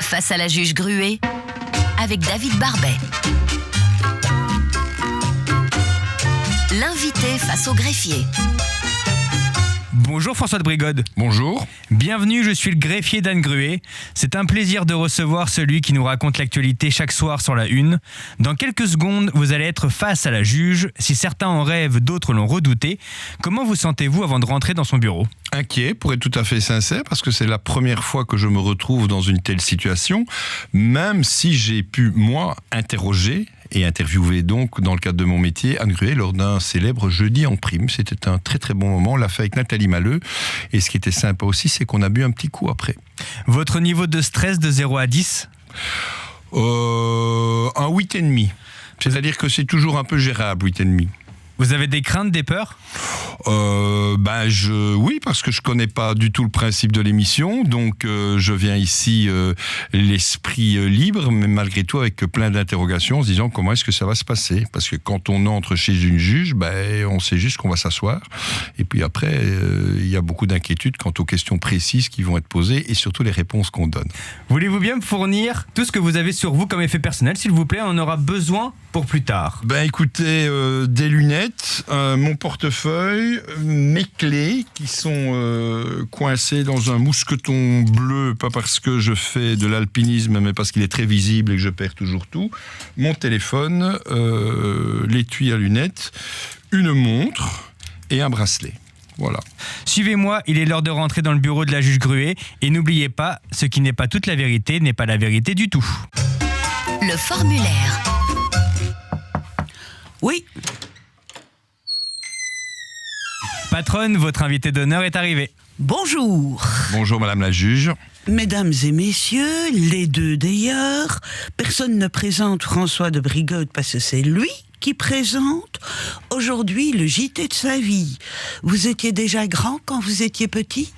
face à la juge Gruet avec David Barbet. L'invité face au greffier. Bonjour François de Brigode. Bonjour. Bienvenue, je suis le greffier d'Anne Gruet. C'est un plaisir de recevoir celui qui nous raconte l'actualité chaque soir sur la une. Dans quelques secondes, vous allez être face à la juge. Si certains en rêvent, d'autres l'ont redouté. Comment vous sentez-vous avant de rentrer dans son bureau ? Inquiet, pour être tout à fait sincère, parce que c'est la première fois que je me retrouve dans une telle situation, même si j'ai pu, moi, interroger et interviewer donc, dans le cadre de mon métier, Anne Gruet lors d'un célèbre Jeudi en prime. C'était un très très bon moment, on l'a fait avec Nathalie Maleux, et ce qui était sympa aussi, c'est qu'on a bu un petit coup après. Votre niveau de stress de 0 à 10 ? Un 8,5. C'est-à-dire que c'est toujours un peu gérable, 8,5. Vous avez des craintes, des peurs ? Oui, parce que je connais pas du tout le principe de l'émission, donc je viens ici l'esprit libre, mais malgré tout avec plein d'interrogations, en se disant comment est-ce que ça va se passer. Parce que quand on entre chez une juge, on sait juste qu'on va s'asseoir, et puis après, il y a beaucoup d'inquiétudes quant aux questions précises qui vont être posées, et surtout les réponses qu'on donne. Voulez-vous bien me fournir tout ce que vous avez sur vous comme effet personnel, s'il vous plaît ? On en aura besoin pour plus tard. Écoutez, des lunettes, mon portefeuille, mes clés qui sont coincées dans un mousqueton bleu, pas parce que je fais de l'alpinisme, mais parce qu'il est très visible et que je perds toujours tout, mon téléphone, l'étui à lunettes, une montre et un bracelet. Voilà. Suivez-moi, il est l'heure de rentrer dans le bureau de la juge Gruet. Et n'oubliez pas, ce qui n'est pas toute la vérité n'est pas la vérité du tout. Le formulaire. Oui. Patronne, votre invité d'honneur est arrivé. Bonjour. Bonjour Madame la juge. Mesdames et messieurs, les deux d'ailleurs, personne ne présente François de Brigode parce que c'est lui qui présente aujourd'hui le JT de sa vie. Vous étiez déjà grand quand vous étiez petit ?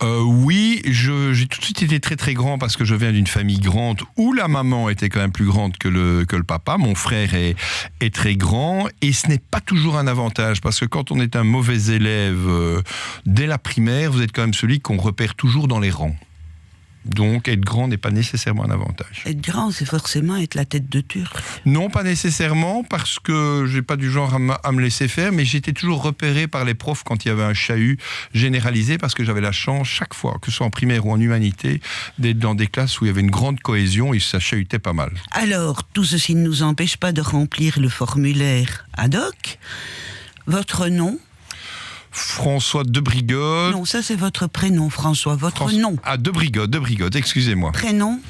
Oui, j'ai tout de suite été très très grand parce que je viens d'une famille grande où la maman était quand même plus grande que le papa. Mon frère est très grand et ce n'est pas toujours un avantage parce que quand on est un mauvais élève dès la primaire, vous êtes quand même celui qu'on repère toujours dans les rangs. Donc être grand n'est pas nécessairement un avantage. Être grand, c'est forcément être la tête de turc. Non, pas nécessairement, parce que j'ai pas du genre à me laisser faire, mais j'étais toujours repéré par les profs quand il y avait un chahut généralisé, parce que j'avais la chance, chaque fois, que ce soit en primaire ou en humanité, d'être dans des classes où il y avait une grande cohésion et ça chahutait pas mal. Alors, tout ceci ne nous empêche pas de remplir le formulaire ad hoc. Votre nom ? François de Brigode. Non, ça c'est votre prénom, François. Votre nom. Ah, de Brigode, excusez-moi. Prénom ?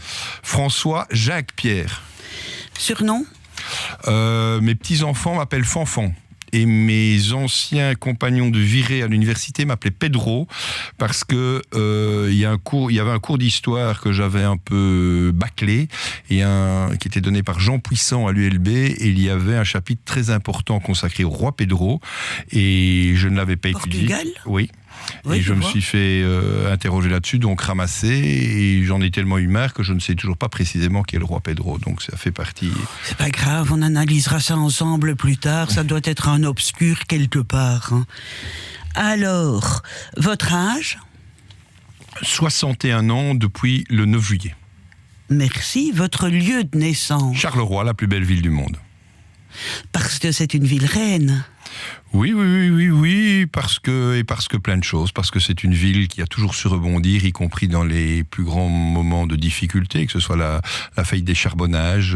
François Jacques Pierre. Surnom ? Mes petits-enfants m'appellent Fanfan. Et mes anciens compagnons de virée à l'université m'appelaient Pedro parce que il y avait un cours d'histoire que j'avais un peu bâclé et qui était donné par Jean Puissant à l'ULB et il y avait un chapitre très important consacré au roi Pedro et je ne l'avais pas étudié. Portugal ? Oui. Oui, et je me suis fait interroger là-dessus, donc ramasser, et j'en ai tellement eu marre que je ne sais toujours pas précisément qui est le roi Pedro, donc ça fait partie... C'est pas grave, on analysera ça ensemble plus tard, ça doit être un obscur quelque part. Hein. Alors, votre âge ? 61 ans depuis le 9 juillet. Merci, votre lieu de naissance ? Charleroi, la plus belle ville du monde. Parce que c'est une ville reine. Oui, parce que plein de choses, parce que c'est une ville qui a toujours su rebondir, y compris dans les plus grands moments de difficulté, que ce soit la faillite des charbonnages,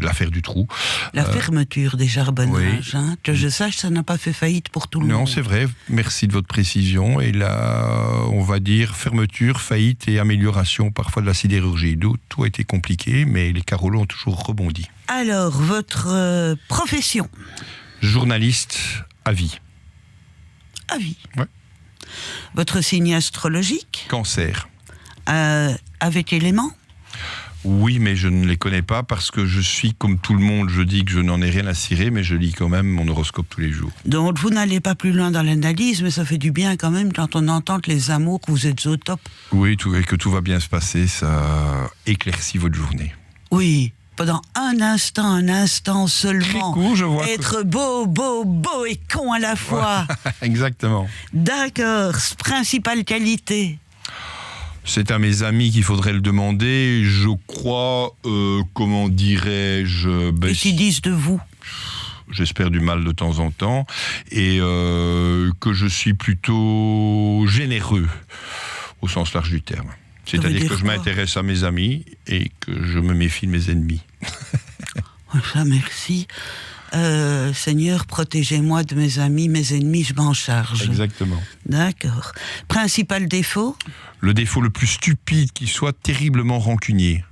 l'affaire du trou. La fermeture des charbonnages, oui. hein, que je sache, ça n'a pas fait faillite pour tout le monde. Non, c'est vrai, merci de votre précision, et là, on va dire fermeture, faillite et amélioration parfois de la sidérurgie, d'où tout a été compliqué, mais les Carolos ont toujours rebondi. Alors, votre profession ? Journaliste à vie. À vie. Ouais. Votre signe astrologique ? Cancer. Avec éléments ? Oui, mais je ne les connais pas parce que je suis comme tout le monde. Je dis que je n'en ai rien à cirer, mais je lis quand même mon horoscope tous les jours. Donc vous n'allez pas plus loin dans l'analyse, mais ça fait du bien quand même quand on entend que les amours, que vous êtes au top. Oui, et que tout va bien se passer, ça éclaircit votre journée. Oui. Pendant un instant seulement. Très court, je vois. Être beau et con à la fois. Exactement. D'accord. Principale qualité. C'est à mes amis qu'il faudrait le demander. Je crois, comment dirais-je... Et qu'ils disent de vous? J'espère du mal de temps en temps. Et que je suis plutôt généreux, au sens large du terme. C'est-à-dire que je m'intéresse à mes amis et que je me méfie de mes ennemis. Ça, merci. Seigneur, protégez-moi de mes amis, mes ennemis, je m'en charge. Exactement. D'accord. Principal défaut? Le défaut le plus stupide qui soit, terriblement rancunier.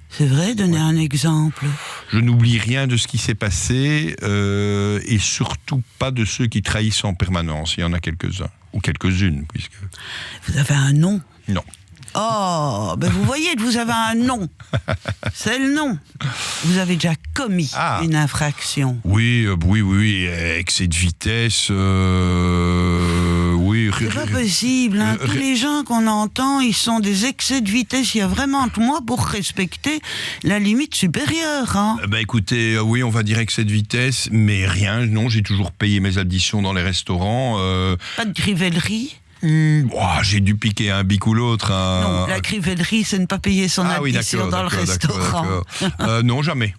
C'est vrai, donnez un exemple. Je n'oublie rien de ce qui s'est passé et surtout pas de ceux qui trahissent en permanence. Il y en a quelques-uns, ou quelques-unes, puisque... Vous avez un nom? Non. Oh, ben vous voyez que vous avez un nom. C'est le nom. Vous avez déjà commis une infraction. Oui, excès de vitesse, oui. C'est pas possible, hein. Tous les gens qu'on entend, ils sont des excès de vitesse. Il y a vraiment, moi, pour respecter la limite supérieure, hein. Écoutez, oui, on va dire excès de vitesse, mais rien, non, j'ai toujours payé mes additions dans les restaurants. Pas de crivellerie? J'ai dû piquer un bic ou l'autre. Non, la crivellerie, c'est ne pas payer son addition dans le restaurant. Non, jamais.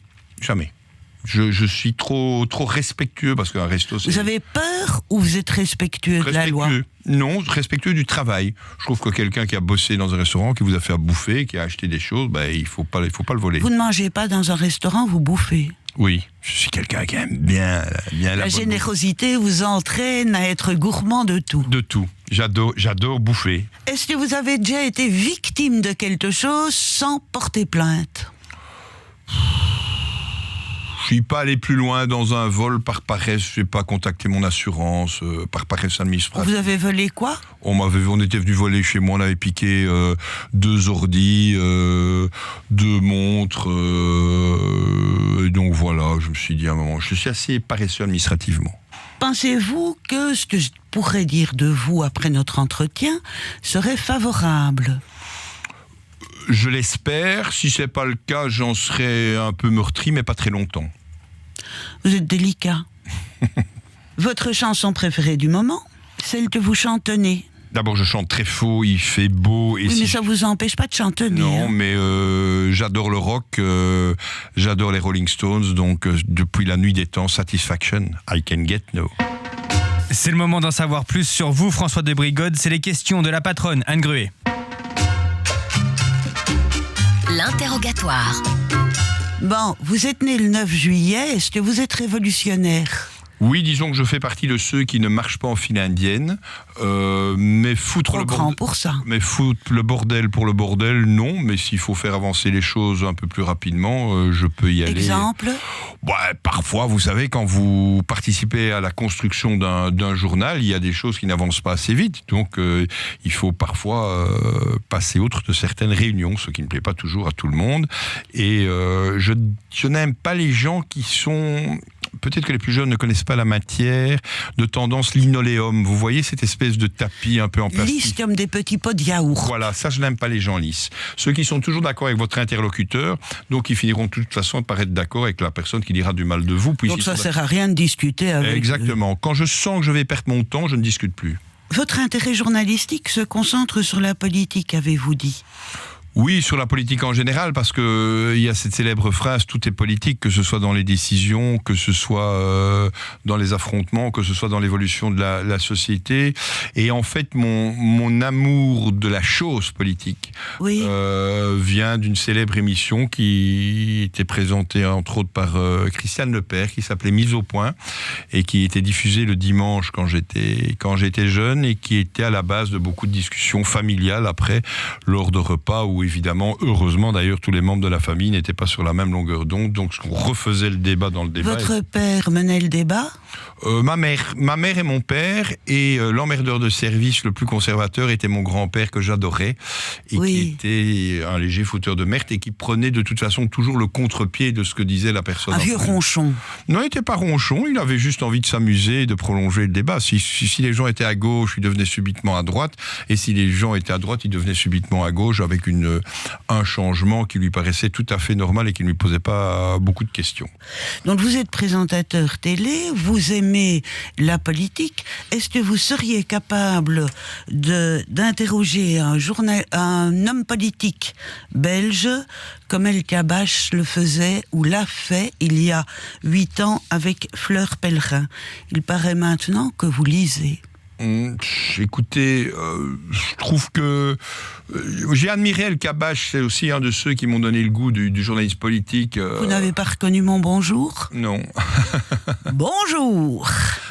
Je suis trop respectueux parce qu'un resto, c'est... Vous avez peur ou vous êtes respectueux de la loi? Non, respectueux du travail. Je trouve que quelqu'un qui a bossé dans un restaurant, qui vous a fait à bouffer, qui a acheté des choses, il faut pas le voler. Vous ne mangez pas dans un restaurant, vous bouffez? Oui, je suis quelqu'un qui aime bien la générosité vous entraîne à être gourmand de tout. De tout. J'adore bouffer. Est-ce que vous avez déjà été victime de quelque chose sans porter plainte? Je suis pas allé plus loin dans un vol par paresse. Je n'ai pas contacté mon assurance par paresse administrative. Vous avez volé quoi? On était venu voler chez moi. On avait piqué 2 ordis, 2 montres. Et donc voilà, je me suis dit à un moment, je suis assez paresseux administrativement. Pensez-vous que ce que je pourrais dire de vous après notre entretien serait favorable? Je l'espère. Si c'est pas le cas, j'en serai un peu meurtri, mais pas très longtemps. Vous êtes délicat. Votre chanson préférée du moment? Celle que vous chantonnez? D'abord, je chante très faux, il fait beau. Et oui, mais ça vous empêche pas de chantonner. Non, mais j'adore le rock, j'adore les Rolling Stones, donc depuis la nuit des temps, Satisfaction, I Can Get No. C'est le moment d'en savoir plus sur vous, François de Brigode. C'est les questions de la patronne, Anne Gruet. L'interrogatoire. Bon, vous êtes né le 9 juillet, est-ce que vous êtes révolutionnaire? Oui, disons que je fais partie de ceux qui ne marchent pas en file indienne, mais foutre le bordel. Pour ça. Mais foutre le bordel pour le bordel, non. Mais s'il faut faire avancer les choses un peu plus rapidement, je peux y aller. Exemple? Parfois, vous savez, quand vous participez à la construction d'un journal, il y a des choses qui n'avancent pas assez vite. Donc, il faut parfois passer outre de certaines réunions, ce qui ne plaît pas toujours à tout le monde. Et je n'aime pas les gens qui sont... Peut-être que les plus jeunes ne connaissent pas la matière, de tendance linoléum. Vous voyez cette espèce de tapis un peu en plastique. Lisse comme des petits pots de yaourt. Voilà, ça je n'aime pas les gens lisses. Ceux qui sont toujours d'accord avec votre interlocuteur, donc ils finiront de toute façon par être d'accord avec la personne qui dira du mal de vous. Donc ça ne sert à rien de discuter avec... Exactement. Quand je sens que je vais perdre mon temps, je ne discute plus. Votre intérêt journalistique se concentre sur la politique, avez-vous dit? Oui, sur la politique en général, parce que il y a cette célèbre phrase, tout est politique, que ce soit dans les décisions, que ce soit dans les affrontements, que ce soit dans l'évolution de la société. Et en fait, mon amour de la chose politique vient d'une célèbre émission qui était présentée entre autres par Christiane Lepère, qui s'appelait Mise au point, et qui était diffusée le dimanche quand j'étais jeune, et qui était à la base de beaucoup de discussions familiales après, lors de repas où évidemment, heureusement d'ailleurs, tous les membres de la famille n'étaient pas sur la même longueur d'onde, donc on refaisait le débat dans le débat. Votre père menait le débat? Ma mère et mon père, et l'emmerdeur de service le plus conservateur était mon grand-père que j'adorais, et qui était un léger fouteur de merde, et qui prenait de toute façon toujours le contre-pied de ce que disait la personne. Un vieux ronchon. Non, il n'était pas ronchon, il avait juste envie de s'amuser et de prolonger le débat. Si les gens étaient à gauche, il devenait subitement à droite, et si les gens étaient à droite, il devenait subitement à gauche, avec une un changement qui lui paraissait tout à fait normal et qui ne lui posait pas beaucoup de questions. Donc vous êtes présentateur télé, vous aimez la politique. Est-ce que vous seriez capable d'interroger un homme politique belge comme El Kabbach le faisait ou l'a fait il y a 8 ans avec Fleur Pellerin? Il paraît maintenant que vous lisez. Écoutez, je trouve que j'ai admiré El Kabbach, c'est aussi un de ceux qui m'ont donné le goût du journalisme politique. Vous n'avez pas reconnu mon bonjour? Non. Bonjour.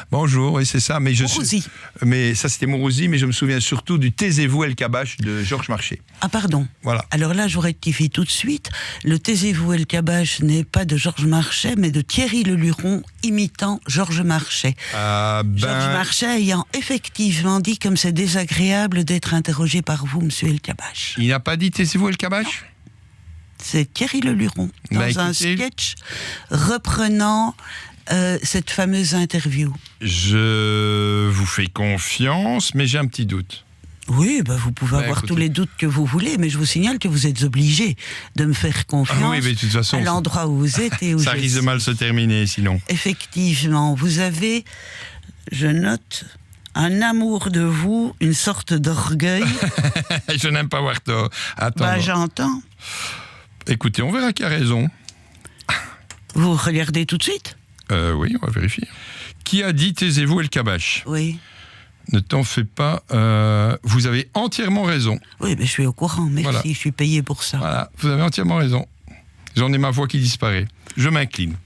Bonjour, oui, c'est ça. Mourouzi. Mais ça, c'était Mourouzi, mais je me souviens surtout du Taisez-vous El Kabbach de Georges Marchais. Ah, pardon. Voilà. Alors là, je vous rectifie tout de suite. Le Taisez-vous El Kabbach n'est pas de Georges Marchais, mais de Thierry Leluron imitant Georges Marchais. Georges Marchais ayant effectivement dit comme c'est désagréable d'être interrogé par vous, monsieur El Kabbach. Il n'a pas dit Taisez-vous El Kabbach ? C'est Thierry Leluron, dans un sketch reprenant cette fameuse interview. Je vous fais confiance, mais j'ai un petit doute. Oui, vous pouvez avoir tous les doutes que vous voulez, mais je vous signale que vous êtes obligé de me faire confiance oui, mais de toute façon, à l'endroit où vous êtes et où ça risque de mal se terminer, sinon. Effectivement, vous avez, je note, un amour de vous, une sorte d'orgueil. Je n'aime pas voir tort. Attends. J'entends. Écoutez, on verra qui a raison. Vous regardez tout de suite ? Oui, on va vérifier. Qui a dit Taisez-vous El Kabbach ? Oui. Ne t'en fais pas, vous avez entièrement raison. Oui, je suis au courant, merci, voilà. Je suis payé pour ça. Voilà, vous avez entièrement raison. J'en ai ma voix qui disparaît. Je m'incline.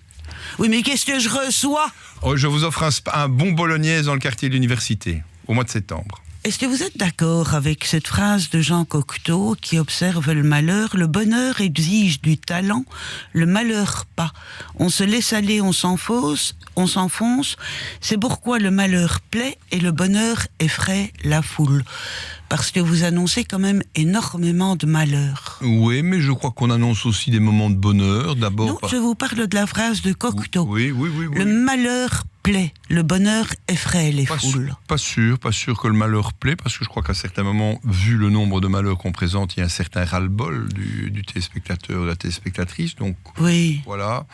Oui, mais qu'est-ce que je reçois ? Je vous offre un bon bolognaise dans le quartier de l'université, au mois de septembre. Est-ce que vous êtes d'accord avec cette phrase de Jean Cocteau qui observe le malheur ? Le bonheur exige du talent, le malheur pas. On se laisse aller, on s'enfonce. C'est pourquoi le malheur plaît et le bonheur effraie la foule. Parce que vous annoncez quand même énormément de malheur. Oui, mais je crois qu'on annonce aussi des moments de bonheur. D'abord. Non, je vous parle de la phrase de Cocteau. Oui. Le malheur plaît, le bonheur effraie les foules. Pas sûr que le malheur plaît, parce que je crois qu'à certains moments, vu le nombre de malheurs qu'on présente, il y a un certain ras-le-bol du téléspectateur, de la téléspectatrice. Donc, oui. Voilà.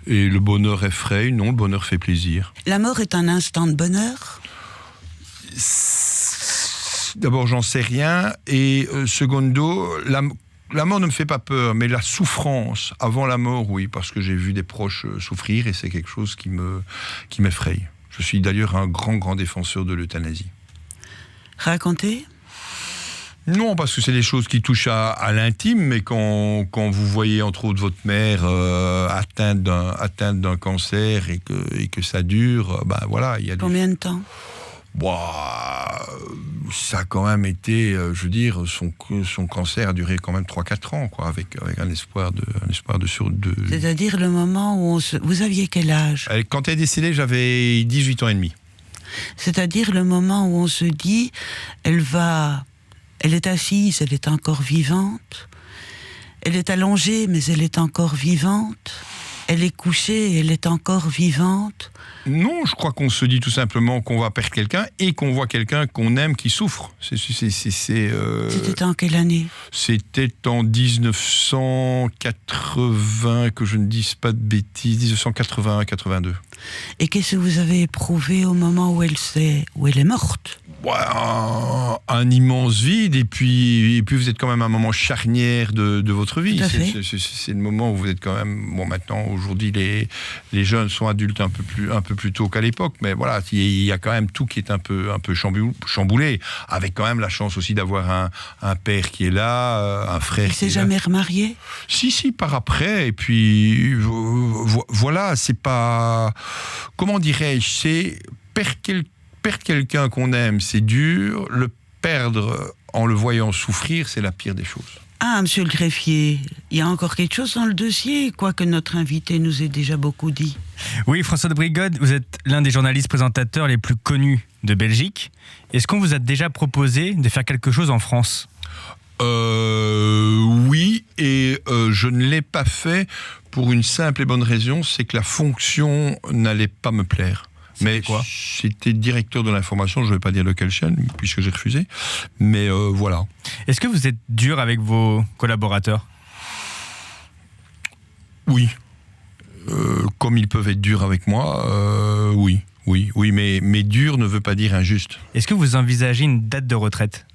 Et le bonheur effraie, non, le bonheur fait plaisir. La mort est un instant de bonheur ? D'abord, j'en sais rien. Et secondo, la mort ne me fait pas peur, mais la souffrance avant la mort, oui, parce que j'ai vu des proches souffrir et c'est quelque chose qui m'effraie. Je suis d'ailleurs un grand défenseur de l'euthanasie. Racontez ? Non, parce que c'est des choses qui touchent à l'intime, mais quand vous voyez entre autres votre mère atteinte d'un cancer et que ça dure, voilà, il y a Combien de temps ? Ça a quand même été, je veux dire, son cancer a duré quand même 3-4 ans, quoi, avec un espoir de C'est-à-dire le moment où vous aviez quel âge ? Quand elle est décédée, j'avais 18 ans et demi. C'est-à-dire le moment où on se dit, elle est assise, elle est encore vivante. Elle est allongée, mais elle est encore vivante. Elle est couchée, elle est encore vivante. Non, je crois qu'on se dit tout simplement qu'on va perdre quelqu'un et qu'on voit quelqu'un qu'on aime qui souffre. C'était en quelle année ? C'était en 1980, que je ne dise pas de bêtises, 1981-82. Et qu'est-ce que vous avez éprouvé au moment où elle est morte ? Un immense vide, et puis vous êtes quand même à un moment charnière de votre vie. C'est le moment où vous êtes quand même... Bon, maintenant, aujourd'hui, les jeunes sont adultes un peu plus tôt qu'à l'époque, mais voilà, il y a quand même tout qui est un peu chamboulé, avec quand même la chance aussi d'avoir un père qui est là, un frère qui est là. Il s'est jamais remarié ? Si, par après, et puis voilà, c'est pas... Comment dirais-je ? C'est perdre quelqu'un qu'on aime, c'est dur. Le perdre en le voyant souffrir, c'est la pire des choses. Ah, monsieur le greffier, il y a encore quelque chose dans le dossier, quoique notre invité nous ait déjà beaucoup dit. Oui, François de Brigode, vous êtes l'un des journalistes présentateurs les plus connus de Belgique. Est-ce qu'on vous a déjà proposé de faire quelque chose en France ? Oui, et je ne l'ai pas fait pour une simple et bonne raison, c'est que la fonction n'allait pas me plaire. Mais quoi? j'étais directeur de l'information, je ne vais pas dire de quelle chaîne, puisque j'ai refusé. Mais voilà. Est-ce que vous êtes dur avec vos collaborateurs? Oui. Comme ils peuvent être durs avec moi, oui. Oui, mais dur ne veut pas dire injuste. Est-ce que vous envisagez une date de retraite?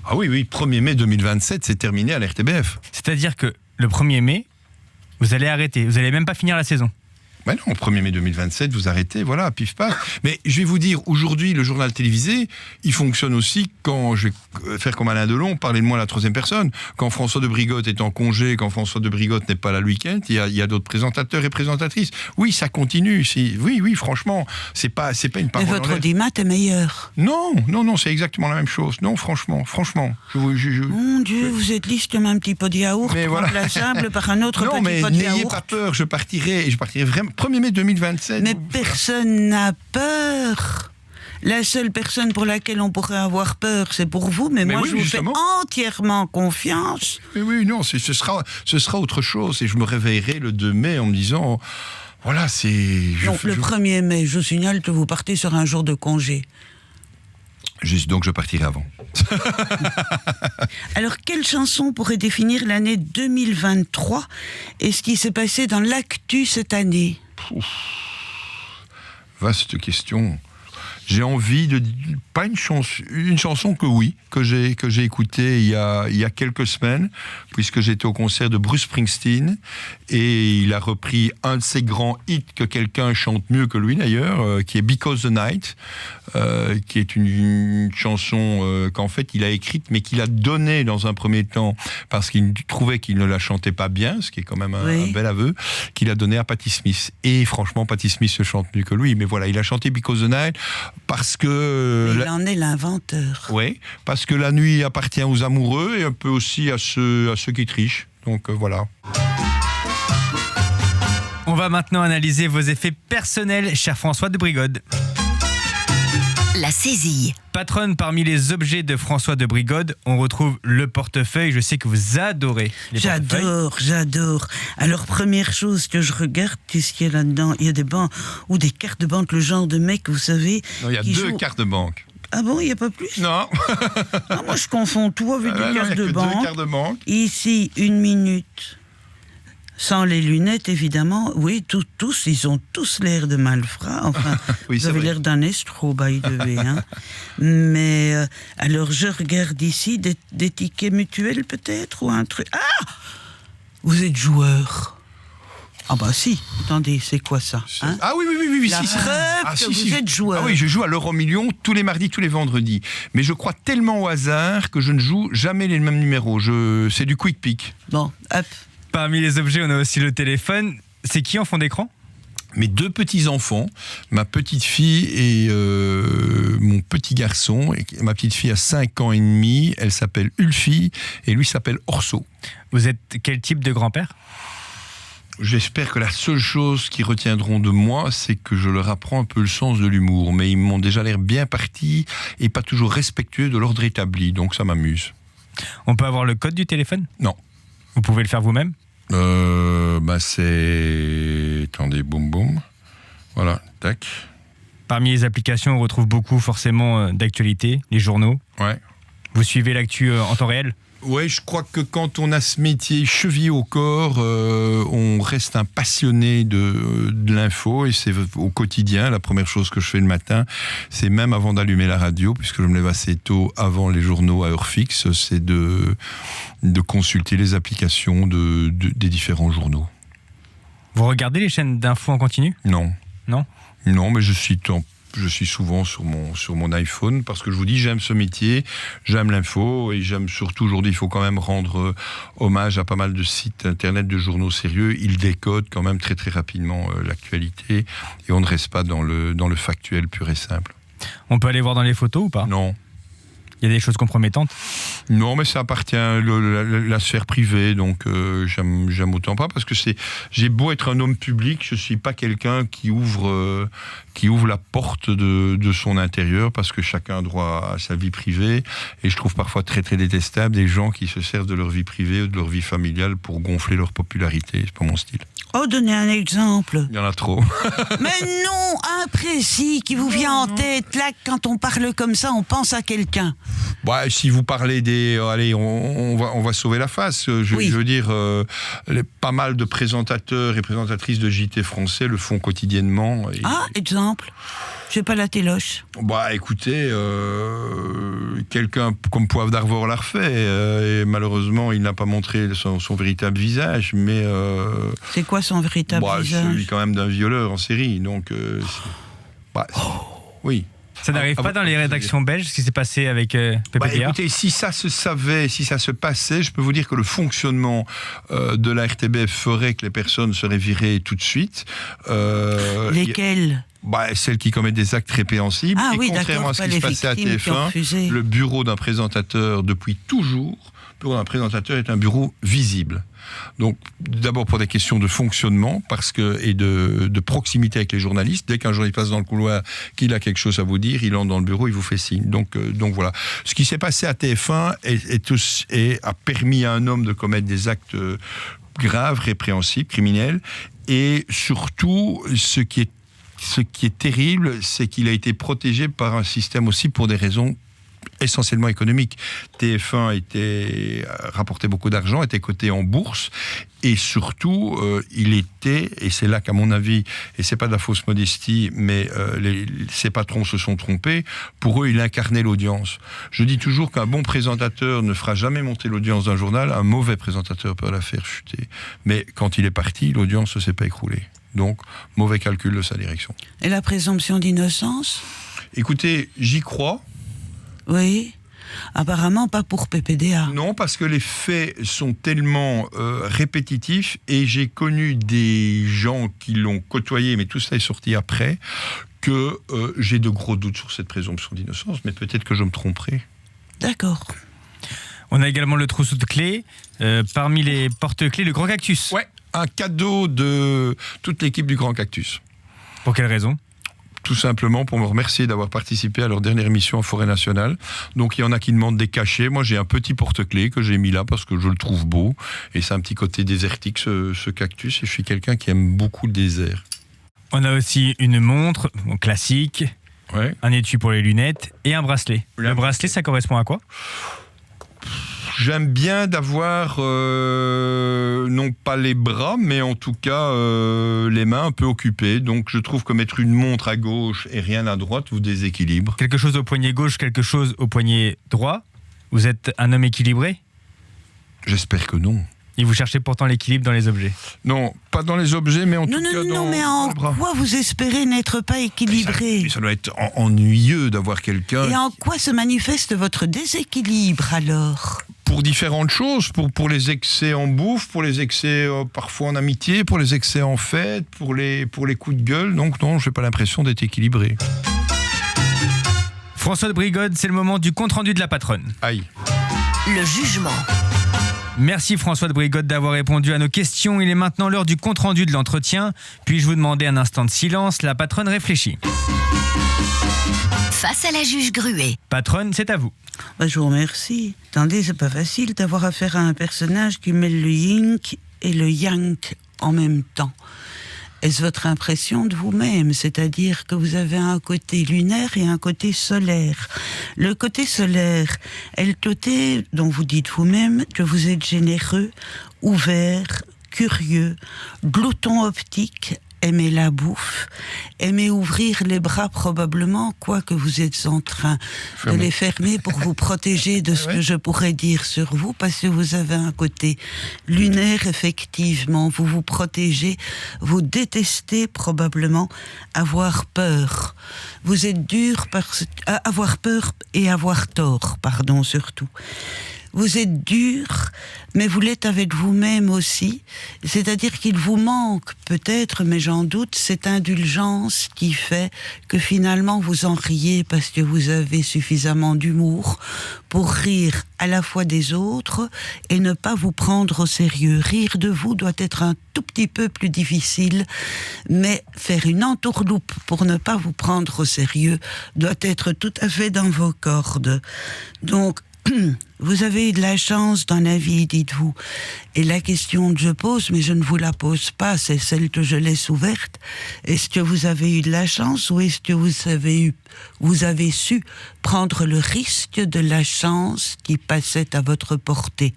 Ah oui, 1er mai 2027, c'est terminé à l'RTBF. C'est-à-dire que le 1er mai, vous allez arrêter, vous n'allez même pas finir la saison. Ben non, 1er mai 2027, vous arrêtez, voilà, pif paf. Mais je vais vous dire, aujourd'hui, le journal télévisé, il fonctionne aussi quand je vais faire comme Alain Delon, parler de moi à la troisième personne. Quand François de Brigotte est en congé, quand François de Brigotte n'est pas là le week-end, il y a d'autres présentateurs et présentatrices. Oui, ça continue. Oui, franchement, c'est pas une parole. Mais votre audimat est meilleur. Non, c'est exactement la même chose. Non, franchement. Mon Dieu, vous êtes lisse comme un petit pot de yaourt, Mais voilà. remplaçable par un autre Non, petit mais pot de yaourt. n'ayez pas peur, je partirai vraiment 1er mai 2027. Mais personne n'a peur. La seule personne pour laquelle on pourrait avoir peur, c'est pour vous, mais moi oui, je vous justement. fais entièrement confiance. Mais oui, non, ce sera autre chose. Et je me réveillerai le 2 mai en me disant, voilà, c'est... Donc le 1er mai, je signale que vous partez sur un jour de congé. Juste, donc je partirai avant. Alors, quelle chanson pourrait définir l'année 2023 et ce qui s'est passé dans l'actu cette année? Vaste question. J'ai envie de... Pas une chanson que oui, que j'ai écoutée il y a quelques semaines, puisque j'étais au concert de Bruce Springsteen, et il a repris un de ses grands hits que quelqu'un chante mieux que lui d'ailleurs, qui est Because the Night, qui est une chanson qu'en fait il a écrite, mais qu'il a donnée dans un premier temps, parce qu'il trouvait qu'il ne la chantait pas bien, ce qui est quand même un bel aveu, qu'il a donné à Patti Smith. Et franchement, Patti Smith se chante mieux que lui, mais voilà, il a chanté Because the Night, parce que... Il en est l'inventeur. Oui, parce que la nuit appartient aux amoureux et un peu aussi à ceux qui trichent. Donc voilà. On va maintenant analyser vos effets personnels, cher François de Brigode. La saisie. Patronne, parmi les objets de François de Brigode, on retrouve le portefeuille. Je sais que vous adorez les portefeuilles. J'adore. Alors, première chose que je regarde, qu'est-ce qu'il y a là-dedans? Il y a des banques ou des cartes de banque, le genre de mec, vous savez... Non, il y a deux cartes de banque. Ah bon, il n'y a pas plus? Non. Ah, moi, je confonds tout avec des cartes de banque. Deux cartes de banque. Ici, 1 minute. Sans les lunettes, évidemment. Oui, tous, ils ont tous l'air de malfrats. Enfin, oui, vous avez l'air d'un escroc, by the way. Hein. Mais, alors, je regarde ici, des tickets mutuels peut-être, ou un truc... Ah! Vous êtes joueur. Ah bah si, attendez, c'est quoi ça hein? Ah oui, La preuve que vous êtes joueur. Ah oui, je joue à l'euro-million tous les mardis, tous les vendredis. Mais je crois tellement au hasard que je ne joue jamais les mêmes numéros. C'est du quick pick. Bon, hop. Parmi les objets, on a aussi le téléphone. C'est qui en fond d'écran? Mes deux petits-enfants, ma petite fille et mon petit garçon. Et ma petite fille a 5 ans et demi, elle s'appelle Ulfie et lui s'appelle Orso. Vous êtes quel type de grand-père? J'espère que la seule chose qu'ils retiendront de moi, c'est que je leur apprends un peu le sens de l'humour. Mais ils m'ont déjà l'air bien partis et pas toujours respectueux de l'ordre établi, donc ça m'amuse. On peut avoir le code du téléphone? Non. Vous pouvez le faire vous-même? C'est... Attendez, boum boum. Voilà, tac. Parmi les applications, on retrouve beaucoup forcément d'actualités, les journaux. Ouais. Vous suivez l'actu en temps réel? Ouais, je crois que quand on a ce métier chevillé au corps, on reste un passionné de l'info et c'est au quotidien. La première chose que je fais le matin, c'est même avant d'allumer la radio, puisque je me lève assez tôt avant les journaux à heure fixe, c'est de consulter les applications des différents journaux. Vous regardez les chaînes d'infos en continu? Non. Non, mais je suis souvent sur mon iPhone parce que je vous dis, j'aime ce métier, j'aime l'info et j'aime surtout aujourd'hui, il faut quand même rendre hommage à pas mal de sites internet de journaux sérieux. Ils décodent quand même très très rapidement l'actualité et on ne reste pas dans le factuel pur et simple. on peut aller voir dans les photos ou pas? Non. Il y a des choses compromettantes? Non, mais ça appartient à la sphère privée, donc j'aime autant pas, parce que j'ai beau être un homme public, je suis pas quelqu'un qui ouvre la porte de son intérieur, parce que chacun a droit à sa vie privée, et je trouve parfois très très détestable des gens qui se servent de leur vie privée ou de leur vie familiale pour gonfler leur popularité. C'est pas mon style. Oh, donnez un exemple. Il y en a trop. Mais non, un précis qui vous vient en tête. Là, quand on parle comme ça, on pense à quelqu'un. Ouais, si vous parlez des... allez, on va sauver la face. Je veux dire, pas mal de présentateurs et présentatrices de JT français le font quotidiennement. Exemple. Je n'ai pas la téloche. Écoutez, quelqu'un comme Poivre d'Arvor l'a refait. Et malheureusement, il n'a pas montré son véritable visage. Mais c'est quoi son véritable visage? Celui quand même d'un violeur en série. Donc, oui. Ça n'arrive pas dans les rédactions belges, ce qui s'est passé avec PPDA? Écoutez, si ça se savait, si ça se passait, je peux vous dire que le fonctionnement de la RTBF ferait que les personnes seraient virées tout de suite. Lesquelles? Celles qui commettent des actes répréhensibles. Ah, et oui, contrairement à ce qui se passait à TF1, le bureau d'un présentateur, depuis toujours, le bureau d'un présentateur est un bureau visible. Donc, d'abord pour des questions de fonctionnement et de proximité avec les journalistes. Dès qu'un journaliste passe dans le couloir, qu'il a quelque chose à vous dire, il entre dans le bureau, il vous fait signe. Donc voilà. Ce qui s'est passé à TF1 a permis à un homme de commettre des actes graves, répréhensibles, criminels. Et surtout, ce qui est terrible, c'est qu'il a été protégé par un système aussi pour des raisons essentiellement économiques. TF1 rapportait beaucoup d'argent, était coté en bourse, et surtout, et c'est là qu'à mon avis, et c'est pas de la fausse modestie, mais ces patrons se sont trompés, pour eux, il incarnait l'audience. Je dis toujours qu'un bon présentateur ne fera jamais monter l'audience d'un journal, un mauvais présentateur peut la faire chuter. Mais quand il est parti, l'audience ne s'est pas écroulée. Donc, mauvais calcul de sa direction. Et la présomption d'innocence? Écoutez, j'y crois. Oui. Apparemment pas pour PPDA. Non, parce que les faits sont tellement répétitifs, et j'ai connu des gens qui l'ont côtoyé, mais tout ça est sorti après, que j'ai de gros doutes sur cette présomption d'innocence, mais peut-être que je me tromperai. D'accord. On a également le trousseau de clés. Parmi les porte-clés, le Grand Cactus. Ouais, un cadeau de toute l'équipe du Grand Cactus. Pour quelle raison ? Tout simplement pour me remercier d'avoir participé à leur dernière émission en Forêt Nationale. Donc il y en a qui demandent des cachets. Moi j'ai un petit porte-clés que j'ai mis là parce que je le trouve beau. Et c'est un petit côté désertique ce cactus. Et je suis quelqu'un qui aime beaucoup le désert. On a aussi une montre classique, un étui pour les lunettes et un bracelet. Le bracelet, ça correspond à quoi ? J'aime bien d'avoir, non pas les bras, mais en tout cas les mains un peu occupées. Donc je trouve que mettre une montre à gauche et rien à droite vous déséquilibre. Quelque chose au poignet gauche, quelque chose au poignet droit. Vous êtes un homme équilibré ? J'espère que non. Et vous cherchez pourtant l'équilibre dans les objets ? Non, pas dans les objets, mais en tout cas dans... Non, mais en quoi vous espérez n'être pas équilibré ? Ça doit être ennuyeux d'avoir quelqu'un... Et en quoi se manifeste votre déséquilibre alors ? Pour différentes choses, pour les excès en bouffe, pour les excès parfois en amitié, pour les excès en fête, pour les coups de gueule. Donc non, je n'ai pas l'impression d'être équilibré. François de Brigode, c'est le moment du compte-rendu de la patronne. Aïe. Le jugement. Merci François de Brigode d'avoir répondu à nos questions. Il est maintenant l'heure du compte-rendu de l'entretien. Puis-je vous demander un instant de silence ? La patronne réfléchit. Face à la juge Gruet. Patronne, c'est à vous. Je vous remercie. Attendez, c'est pas facile d'avoir affaire à un personnage qui mêle le yin et le yang en même temps. Est-ce votre impression de vous-même ? C'est-à-dire que vous avez un côté lunaire et un côté solaire. Le côté solaire est le côté dont vous dites vous-même que vous êtes généreux, ouvert, curieux, glouton optique, aimez la bouffe, aimez ouvrir les bras probablement, quoique vous êtes en train de les fermer pour vous protéger de ce que je pourrais dire sur vous, parce que vous avez un côté lunaire, effectivement, vous vous protégez, vous détestez probablement avoir peur. Vous êtes dur avoir peur et avoir tort, surtout. Vous êtes dur, mais vous l'êtes avec vous-même aussi. C'est-à-dire qu'il vous manque peut-être, mais j'en doute, cette indulgence qui fait que finalement vous en riez parce que vous avez suffisamment d'humour pour rire à la fois des autres et ne pas vous prendre au sérieux. Rire de vous doit être un tout petit peu plus difficile, mais faire une entourloupe pour ne pas vous prendre au sérieux doit être tout à fait dans vos cordes. Donc, vous avez eu de la chance dans la vie, dites-vous. Et la question que je pose, mais je ne vous la pose pas, c'est celle que je laisse ouverte. Est-ce que vous avez eu de la chance ou est-ce que vous avez su prendre le risque de la chance qui passait à votre portée?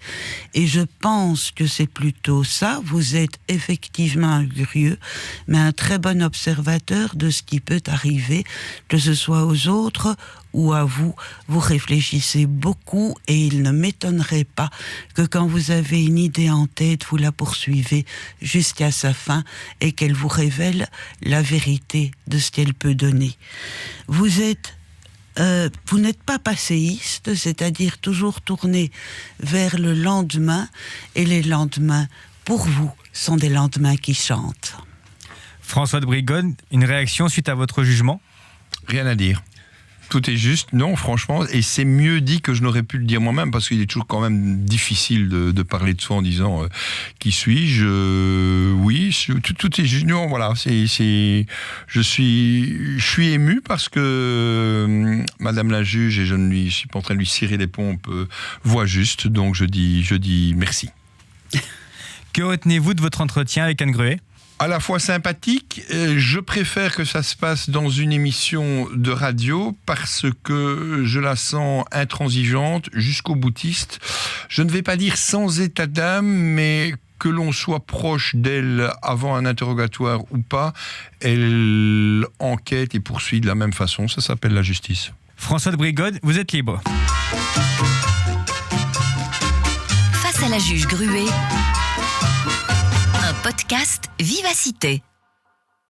Et je pense que c'est plutôt ça. Vous êtes effectivement un curieux, mais un très bon observateur de ce qui peut arriver, que ce soit aux autres ou à vous. Vous réfléchissez beaucoup et il ne m'étonnerait pas que quand vous avez une idée en tête, vous la poursuivez jusqu'à sa fin et qu'elle vous révèle la vérité de ce qu'elle peut donner. Vous n'êtes pas passéiste, c'est-à-dire toujours tourné vers le lendemain, et les lendemains, pour vous, sont des lendemains qui chantent. François de Brigode, une réaction suite à votre jugement? Rien à dire. Tout est juste, non, franchement, et c'est mieux dit que je n'aurais pu le dire moi-même, parce qu'il est toujours quand même difficile de parler de soi en disant qui suis-je. Oui, tout est juste. Non, voilà, je suis ému parce que Madame la juge, et je ne suis pas en train de lui cirer les pompes, voit juste, donc je dis merci. Que retenez-vous de votre entretien avec Anne Gruet? À la fois sympathique, je préfère que ça se passe dans une émission de radio parce que je la sens intransigeante, jusqu'au boutiste. Je ne vais pas dire sans état d'âme, mais que l'on soit proche d'elle avant un interrogatoire ou pas, elle enquête et poursuit de la même façon. Ça s'appelle la justice. François de Brigode, vous êtes libre. Face à la juge Gruet, un podcast Vivacité.